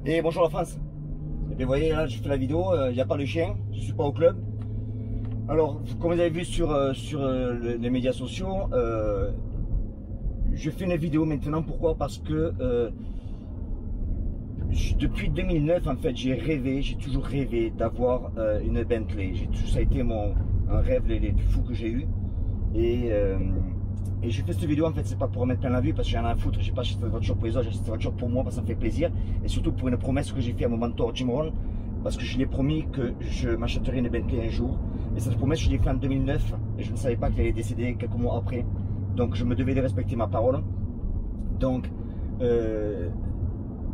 Et bonjour la France. Et bien vous voyez là, je fais la vidéo, il n'y a pas de chien, je ne suis pas au club. Alors, comme vous avez vu sur les médias sociaux, je fais une vidéo maintenant. Pourquoi? Parce que depuis 2009, en fait, j'ai toujours rêvé d'avoir une Bentley. Ça a été un rêve les plus fous que j'ai eu. Et je fais cette vidéo, en fait, c'est pas pour remettre plein la vue parce que j'ai rien à foutre. J'ai pas acheté cette voiture pour les autres, j'ai acheté cette voiture pour moi parce que ça me fait plaisir. Et surtout pour une promesse que j'ai fait à mon mentor Jim Rohn, parce que je lui ai promis que je m'achèterais une Bentley un jour. Et cette promesse, je l'ai fait en 2009 et je ne savais pas qu'il allait décéder quelques mois après. Donc je me devais de respecter ma parole. Donc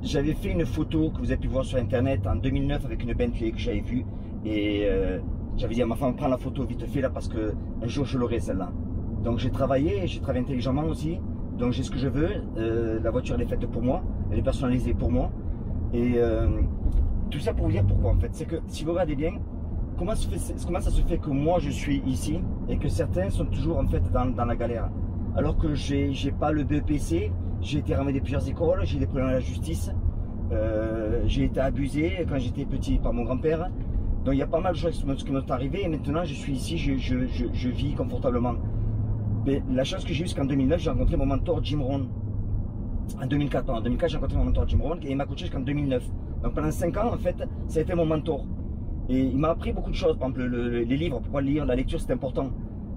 j'avais fait une photo que vous avez pu voir sur internet en 2009 avec une Bentley que j'avais vue. Et j'avais dit à ma femme, prends la photo vite fait là parce que un jour je l'aurai celle-là. Donc j'ai travaillé intelligemment aussi, donc j'ai ce que je veux, la voiture elle est faite pour moi, elle est personnalisée pour moi, et tout ça pour vous dire pourquoi en fait, c'est que si vous regardez bien, comment ça se fait que moi je suis ici, et que certains sont toujours en fait dans la galère, alors que j'ai pas le BEPC, j'ai été ramené de plusieurs écoles, j'ai des problèmes à la justice, j'ai été abusé quand j'étais petit par mon grand-père, donc il y a pas mal de choses qui m'ont arrivé, et maintenant je suis ici, je vis confortablement. Mais la chance que j'ai eue, c'est qu'en 2009, j'ai rencontré mon mentor Jim Rohn. En 2004, pardon, en 2004, j'ai rencontré mon mentor Jim Rohn et il m'a coaché jusqu'en 2009. Donc pendant 5 ans, en fait, ça a été mon mentor. Et il m'a appris beaucoup de choses. Par exemple, les livres, pourquoi lire, la lecture, c'est important.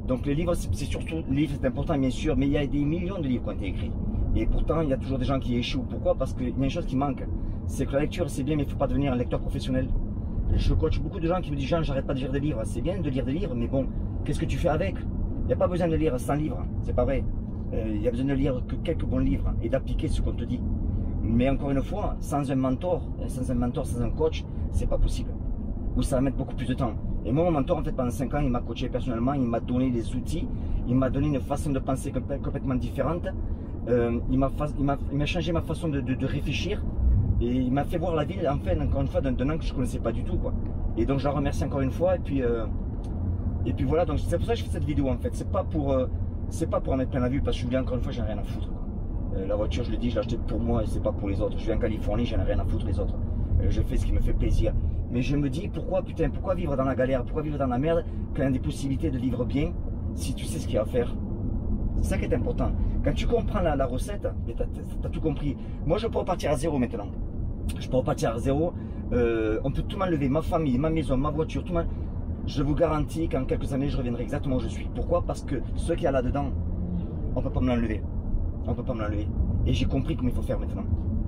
Donc les livres, c'est surtout, les livres, c'est important, bien sûr, mais il y a des millions de livres qui ont été écrits. Et pourtant, il y a toujours des gens qui échouent. Pourquoi? Parce qu'il y a une chose qui manque. C'est que la lecture, c'est bien, mais il ne faut pas devenir un lecteur professionnel. Je coach beaucoup de gens qui me disent, Jean, j'arrête pas de lire des livres. C'est bien de lire des livres, mais bon, qu'est-ce que tu fais avec? Il n'y a pas besoin de lire 100 livres, c'est pas vrai. Il y a besoin de lire que quelques bons livres et d'appliquer ce qu'on te dit. Mais encore une fois, sans un mentor, sans un coach, c'est pas possible. Ou ça va mettre beaucoup plus de temps. Et moi, mon mentor, en fait, pendant 5 ans, il m'a coaché personnellement, il m'a donné des outils, il m'a donné une façon de penser complètement différente. Il m'a changé ma façon de réfléchir. Et il m'a fait voir la vie, enfin, encore une fois, d'un angle que je ne connaissais pas du tout, quoi. Et donc, je la remercie encore une fois. Et puis voilà, donc c'est pour ça que je fais cette vidéo en fait. C'est pas pour en mettre plein la vue parce que je viens encore une fois, j'en ai rien à foutre. La voiture, je le dis, je l'ai achetée pour moi et c'est pas pour les autres. Je viens en Californie, j'en ai rien à foutre les autres. Je fais ce qui me fait plaisir. Mais je me dis pourquoi pourquoi vivre dans la galère, pourquoi vivre dans la merde quand il y a des possibilités de vivre bien si tu sais ce qu'il y a à faire. C'est ça qui est important. Quand tu comprends la recette, tu as tout compris. Moi, je peux repartir à zéro maintenant. Je peux repartir à zéro. On peut tout m'enlever, ma famille, ma maison, ma voiture, tout m'enlever. Je vous garantis qu'en quelques années, je reviendrai exactement où je suis. Pourquoi? Parce que ce qu'il y a là-dedans, on ne peut pas me l'enlever. On ne peut pas me l'enlever. Et j'ai compris comment il faut faire maintenant.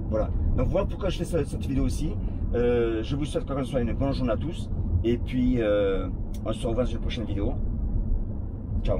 Voilà. Donc voilà pourquoi je fais cette vidéo aussi. Je vous souhaite encore une fois une bonne journée à tous. Et puis, on se revoit dans une prochaine vidéo. Ciao.